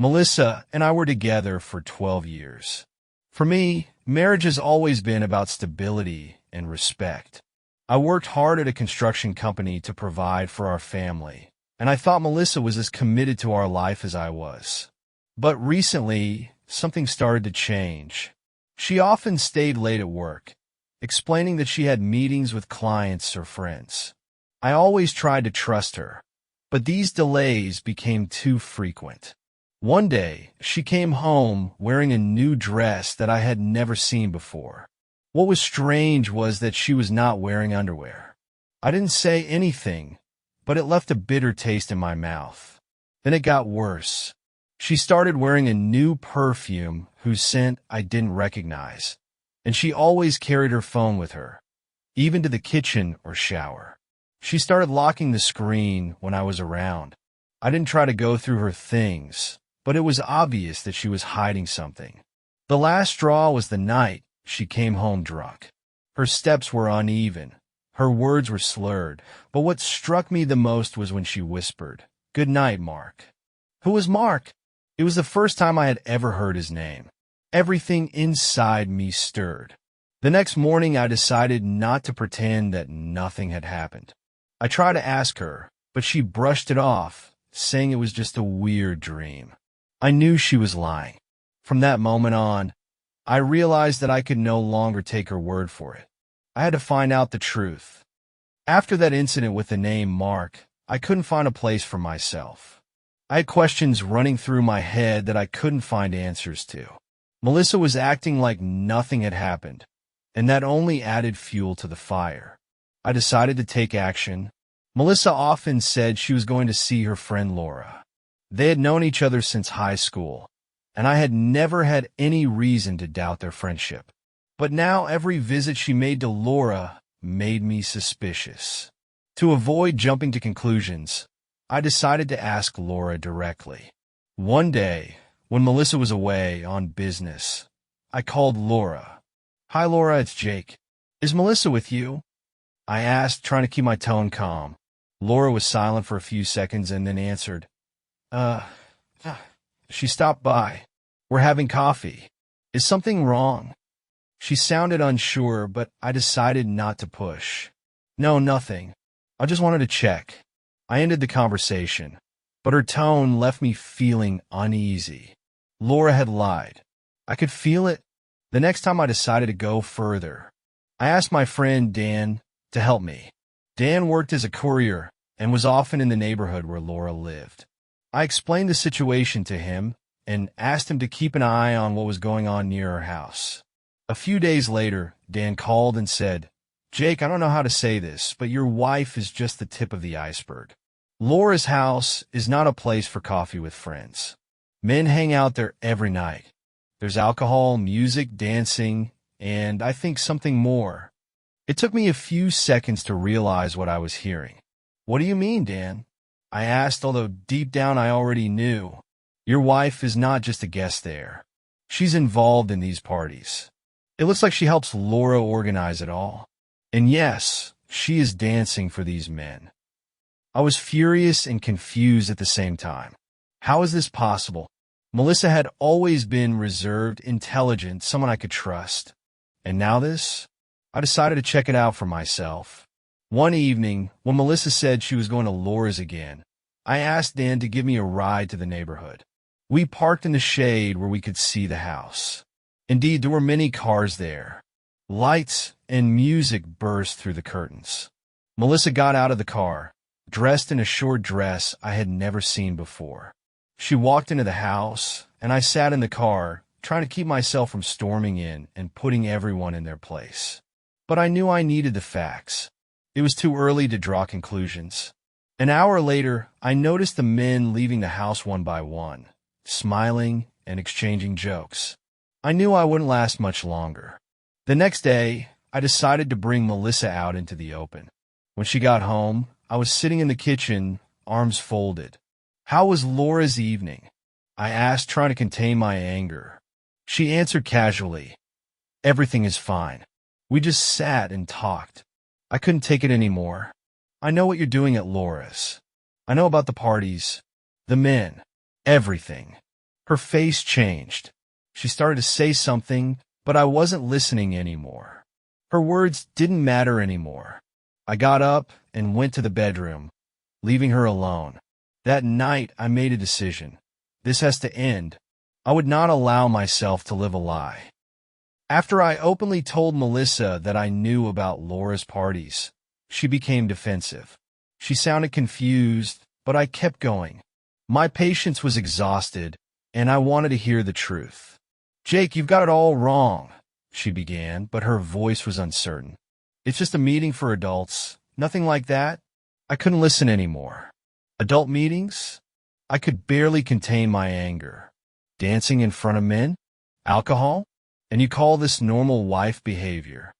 Melissa and I were together for 12 years. For me, marriage has always been about stability and respect. I worked hard at a construction company to provide for our family, and I thought Melissa was as committed to our life as I was. But recently, something started to change. She often stayed late at work, explaining that she had meetings with clients or friends. I always tried to trust her, but these delays became too frequent. One day, she came home wearing a new dress that I had never seen before. What was strange was that she was not wearing underwear. I didn't say anything, but it left a bitter taste in my mouth. Then it got worse. She started wearing a new perfume whose scent I didn't recognize, and she always carried her phone with her, even to the kitchen or shower. She started locking the screen when I was around. I didn't try to go through her things, but it was obvious that she was hiding something. The last straw was the night she came home drunk. Her steps were uneven. Her words were slurred, but what struck me the most was when she whispered, "Good night, Mark." Who was Mark? It was the first time I had ever heard his name. Everything inside me stirred. The next morning, I decided not to pretend that nothing had happened. I tried to ask her, but she brushed it off, saying it was just a weird dream. I knew she was lying. From that moment on, I realized that I could no longer take her word for it. I had to find out the truth. After that incident with the name Mark, I couldn't find a place for myself. I had questions running through my head that I couldn't find answers to. Melissa was acting like nothing had happened, and that only added fuel to the fire. I decided to take action. Melissa often said she was going to see her friend Laura. They had known each other since high school, and I had never had any reason to doubt their friendship. But now every visit she made to Laura made me suspicious. To avoid jumping to conclusions, I decided to ask Laura directly. One day, when Melissa was away on business, I called Laura. "Hi, Laura, it's Jake. Is Melissa with you?" I asked, trying to keep my tone calm. Laura was silent for a few seconds and then answered, uh, she stopped by. We're having coffee. Is something wrong?" She sounded unsure, but I decided not to push. "No, nothing. I just wanted to check." I ended the conversation, but her tone left me feeling uneasy. Laura had lied. I could feel it. The next time I decided to go further, I asked my friend Dan to help me. Dan worked as a courier and was often in the neighborhood where Laura lived. I explained the situation to him and asked him to keep an eye on what was going on near her house. A few days later, Dan called and said, "Jake, I don't know how to say this, but your wife is just the tip of the iceberg. Laura's house is not a place for coffee with friends. Men hang out there every night. There's alcohol, music, dancing, and I think something more." It took me a few seconds to realize what I was hearing. "What do you mean, Dan?" I asked, although deep down I already knew. "Your wife is not just a guest there. She's involved in these parties. It looks like she helps Laura organize it all. And yes, she is dancing for these men." I was furious and confused at the same time. How is this possible? Melissa had always been reserved, intelligent, someone I could trust. And now this? I decided to check it out for myself. One evening, when Melissa said she was going to Laura's again, I asked Dan to give me a ride to the neighborhood. We parked in the shade where we could see the house. Indeed, there were many cars there. Lights and music burst through the curtains. Melissa got out of the car, dressed in a short dress I had never seen before. She walked into the house, and I sat in the car, trying to keep myself from storming in and putting everyone in their place. But I knew I needed the facts. It was too early to draw conclusions. An hour later, I noticed the men leaving the house one by one, smiling and exchanging jokes. I knew I wouldn't last much longer. The next day, I decided to bring Melissa out into the open. When she got home, I was sitting in the kitchen, arms folded. "How was Laura's evening?" I asked, trying to contain my anger. She answered casually, "Everything is fine. We just sat and talked." I couldn't take it anymore. "I know what you're doing at Laura's. I know about the parties, the men, everything. Her face changed. She started to say something, but I wasn't listening anymore. Her words didn't matter anymore. I got up and went to the bedroom, leaving her alone. That night, I made a decision. This has to end. I would not allow myself to live a lie. After I openly told Melissa that I knew about Laura's parties, she became defensive. She sounded confused, but I kept going. My patience was exhausted, and I wanted to hear the truth. "Jake, you've got it all wrong," she began, but her voice was uncertain. "It's just a meeting for adults. Nothing like that." I couldn't listen anymore. Adult meetings? I could barely contain my anger. Dancing in front of men? Alcohol? And you call this normal wife behavior?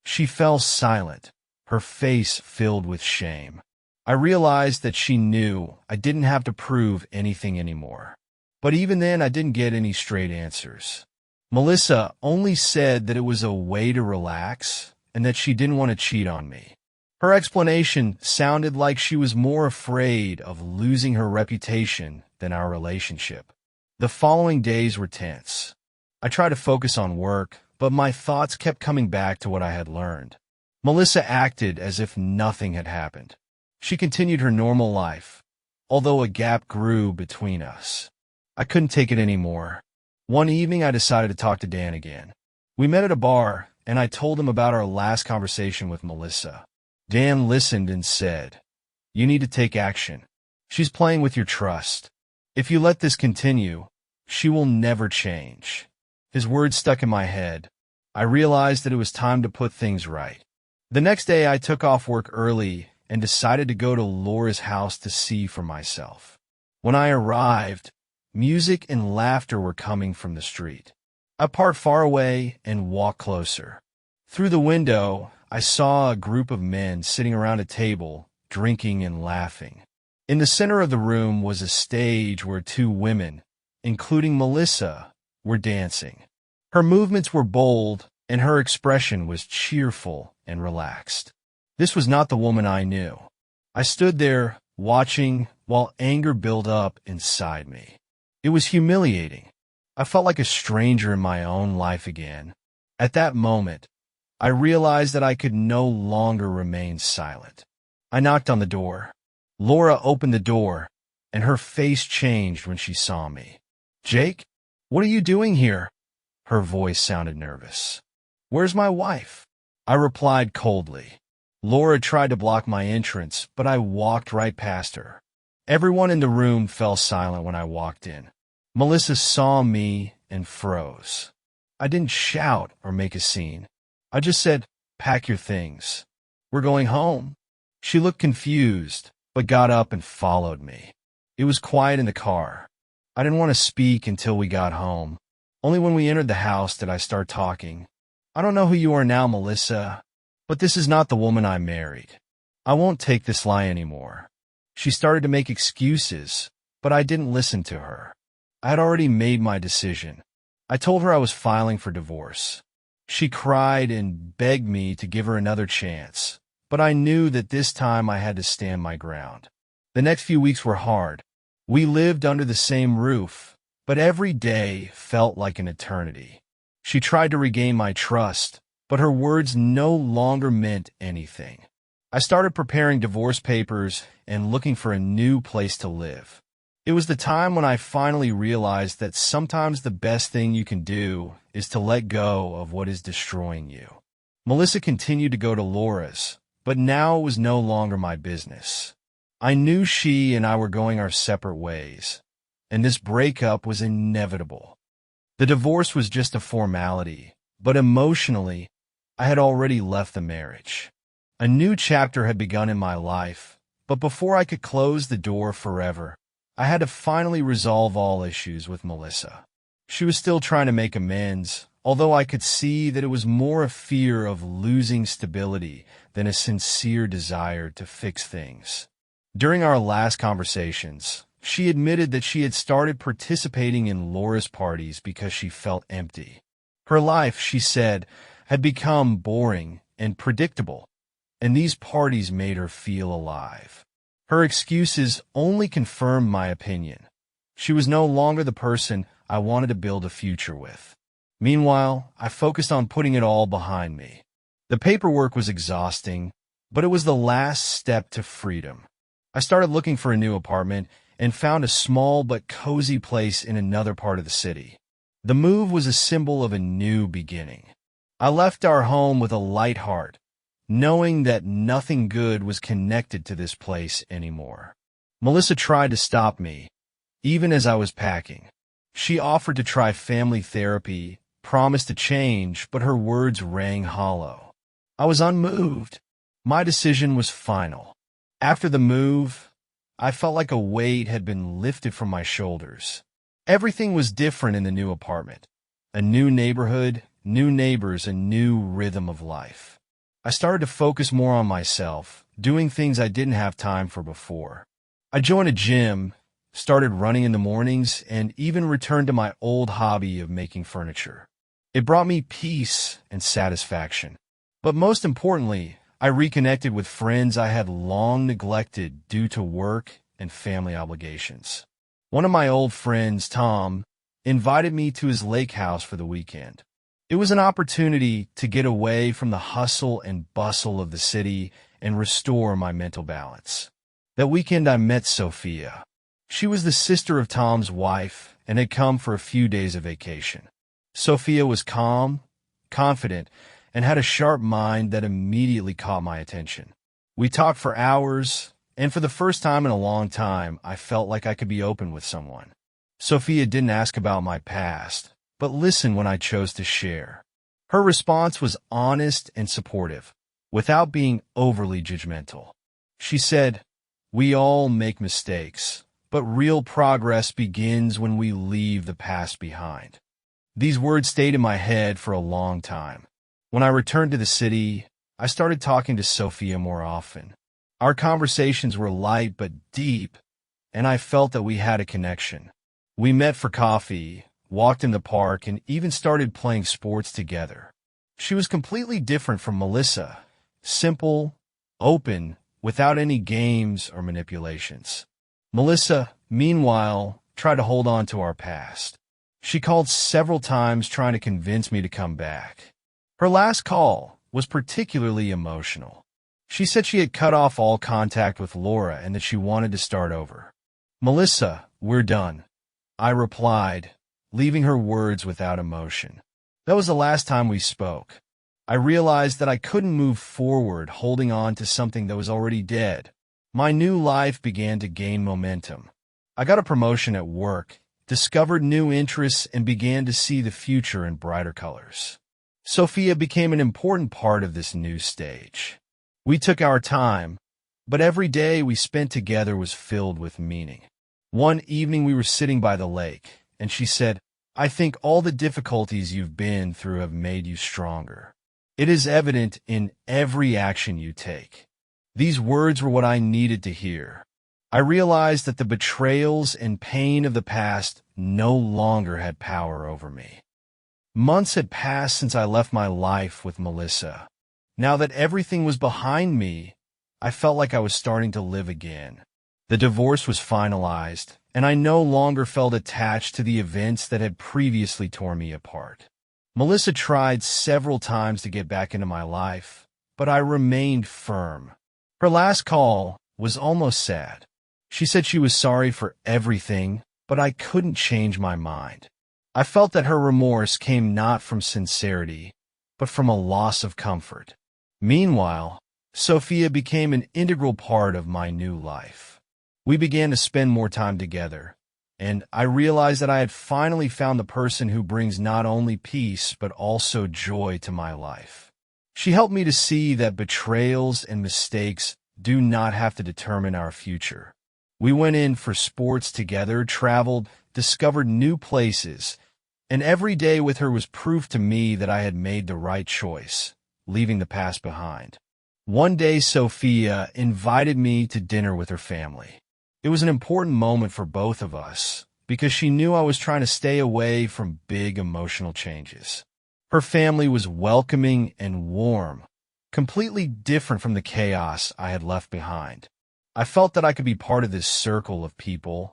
She fell silent, her face filled with shame. I realized that she knew I didn't have to prove anything anymore. But even then, I didn't get any straight answers. Melissa only said that it was a way to relax and that she didn't want to cheat on me. Her explanation sounded like she was more afraid of losing her reputation than our relationship. The following days were tense. I tried to focus on work, but my thoughts kept coming back to what I had learned. Melissa acted as if nothing had happened. She continued her normal life, although a gap grew between us. I couldn't take it anymore. One evening, I decided to talk to Dan again. We met at a bar, and I told him about our last conversation with Melissa. Dan listened and said, "You need to take action. She's playing with your trust. If you let this continue, she will never change." His words stuck in my head. I realized that it was time to put things right. The next day, I took off work early and decided to go to Laura's house to see for myself. When I arrived, music and laughter were coming from the street. I parked far away and walked closer. Through the window, I saw a group of men sitting around a table, drinking and laughing. In the center of the room was a stage where two women, including Melissa, were dancing. Her movements were bold, and her expression was cheerful and relaxed. This was not the woman I knew. I stood there, watching, while anger built up inside me. It was humiliating. I felt like a stranger in my own life again. At that moment, I realized that I could no longer remain silent. I knocked on the door. Laura opened the door, and her face changed when she saw me. "Jake, what are you doing here?" Her voice sounded nervous. "Where's my wife?" I replied coldly. Laura tried to block my entrance, but I walked right past her. Everyone in the room fell silent when I walked in. Melissa saw me and froze. I didn't shout or make a scene. I just said, "Pack your things. We're going home." She looked confused, but got up and followed me. It was quiet in the car. I didn't want to speak until we got home. Only when we entered the house did I start talking. "I don't know who you are now, Melissa, but this is not the woman I married. I won't take this lie anymore." She started to make excuses, but I didn't listen to her. I had already made my decision. I told her I was filing for divorce. She cried and begged me to give her another chance, but I knew that this time I had to stand my ground. The next few weeks were hard. We lived under the same roof, but every day felt like an eternity. She tried to regain my trust, but her words no longer meant anything. I started preparing divorce papers and looking for a new place to live. It was the time when I finally realized that sometimes the best thing you can do is to let go of what is destroying you. Melissa continued to go to Laura's, but now it was no longer my business. I knew she and I were going our separate ways, and this breakup was inevitable. The divorce was just a formality, but emotionally, I had already left the marriage. A new chapter had begun in my life, but before I could close the door forever, I had to finally resolve all issues with Melissa. She was still trying to make amends, although I could see that it was more a fear of losing stability than a sincere desire to fix things. During our last conversations, she admitted that she had started participating in Laura's parties because she felt empty. Her life, she said, had become boring and predictable, and these parties made her feel alive. Her excuses only confirmed my opinion. She was no longer the person I wanted to build a future with. Meanwhile, I focused on putting it all behind me. The paperwork was exhausting, but it was the last step to freedom. I started looking for a new apartment and found a small but cozy place in another part of the city. The move was a symbol of a new beginning. I left our home with a light heart, knowing that nothing good was connected to this place anymore. Melissa tried to stop me, even as I was packing. She offered to try family therapy, promised to change, but her words rang hollow. I was unmoved. My decision was final. After the move, I felt like a weight had been lifted from my shoulders. Everything was different in the new apartment. A new neighborhood, new neighbors, a new rhythm of life. I started to focus more on myself, doing things I didn't have time for before. I joined a gym, started running in the mornings, and even returned to my old hobby of making furniture. It brought me peace and satisfaction. But most importantly, I reconnected with friends I had long neglected due to work and family obligations. One of my old friends, Tom, invited me to his lake house for the weekend. It was an opportunity to get away from the hustle and bustle of the city and restore my mental balance. That weekend I met Sophia. She was the sister of Tom's wife and had come for a few days of vacation. Sophia was calm, confident, and had a sharp mind that immediately caught my attention. We talked for hours, and for the first time in a long time, I felt like I could be open with someone. Sophia didn't ask about my past, but listened when I chose to share. Her response was honest and supportive, without being overly judgmental. She said, "We all make mistakes, but real progress begins when we leave the past behind." These words stayed in my head for a long time. When I returned to the city, I started talking to Sophia more often. Our conversations were light but deep, and I felt that we had a connection. We met for coffee, walked in the park, and even started playing sports together. She was completely different from Melissa, simple, open, without any games or manipulations. Melissa, meanwhile, tried to hold on to our past. She called several times trying to convince me to come back. Her last call was particularly emotional. She said she had cut off all contact with Laura and that she wanted to start over. "Melissa, we're done," I replied, leaving her words without emotion. That was the last time we spoke. I realized that I couldn't move forward holding on to something that was already dead. My new life began to gain momentum. I got a promotion at work, discovered new interests, and began to see the future in brighter colors. Sophia became an important part of this new stage. We took our time, but every day we spent together was filled with meaning. One evening we were sitting by the lake, and she said, "I think all the difficulties you've been through have made you stronger. It is evident in every action you take." These words were what I needed to hear. I realized that the betrayals and pain of the past no longer had power over me. Months had passed since I left my life with Melissa. Now that everything was behind me, I felt like I was starting to live again. The divorce was finalized, and I no longer felt attached to the events that had previously torn me apart. Melissa tried several times to get back into my life, but I remained firm. Her last call was almost sad. She said she was sorry for everything, but I couldn't change my mind. I felt that her remorse came not from sincerity, but from a loss of comfort. Meanwhile, Sophia became an integral part of my new life. We began to spend more time together, and I realized that I had finally found the person who brings not only peace but also joy to my life. She helped me to see that betrayals and mistakes do not have to determine our future. We went in for sports together, traveled, discovered new places, and every day with her was proof to me that I had made the right choice, leaving the past behind. One day, Sophia invited me to dinner with her family. It was an important moment for both of us, because she knew I was trying to stay away from big emotional changes. Her family was welcoming and warm, completely different from the chaos I had left behind. I felt that I could be part of this circle of people,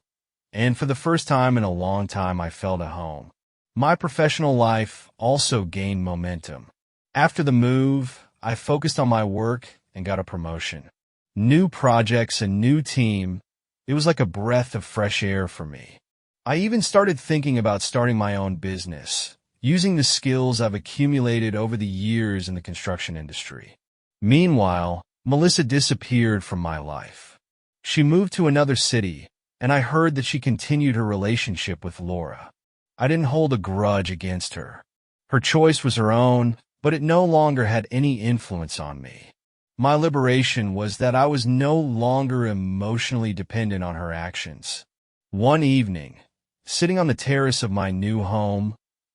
and for the first time in a long time I felt at home. My professional life also gained momentum. After the move, I focused on my work and got a promotion. New projects, a new team. It was like a breath of fresh air for me. I even started thinking about starting my own business, using the skills I've accumulated over the years in the construction industry. Meanwhile, Melissa disappeared from my life. She moved to another city, and I heard that she continued her relationship with Laura. I didn't hold a grudge against her. Her choice was her own, but it no longer had any influence on me. My liberation was that I was no longer emotionally dependent on her actions. One evening, sitting on the terrace of my new home,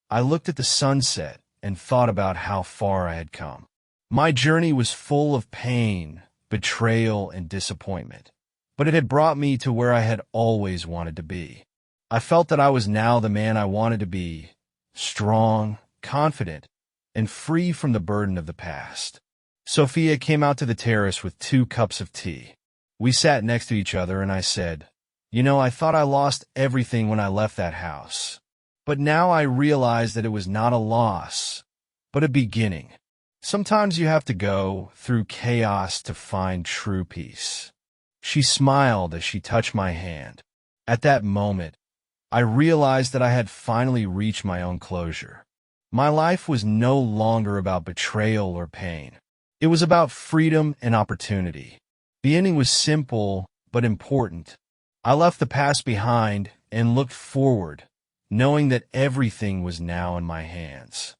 I looked at the sunset and thought about how far I had come. My journey was full of pain, betrayal, and disappointment, but it had brought me to where I had always wanted to be. I felt that I was now the man I wanted to be, strong, confident, and free from the burden of the past. Sophia came out to the terrace with 2 cups of tea. We sat next to each other and I said, I thought I lost everything when I left that house. But now I realize that it was not a loss, but a beginning. Sometimes you have to go through chaos to find true peace. She smiled as she touched my hand. At that moment, I realized that I had finally reached my own closure. My life was no longer about betrayal or pain. It was about freedom and opportunity. The ending was simple but important. I left the past behind and looked forward, knowing that everything was now in my hands.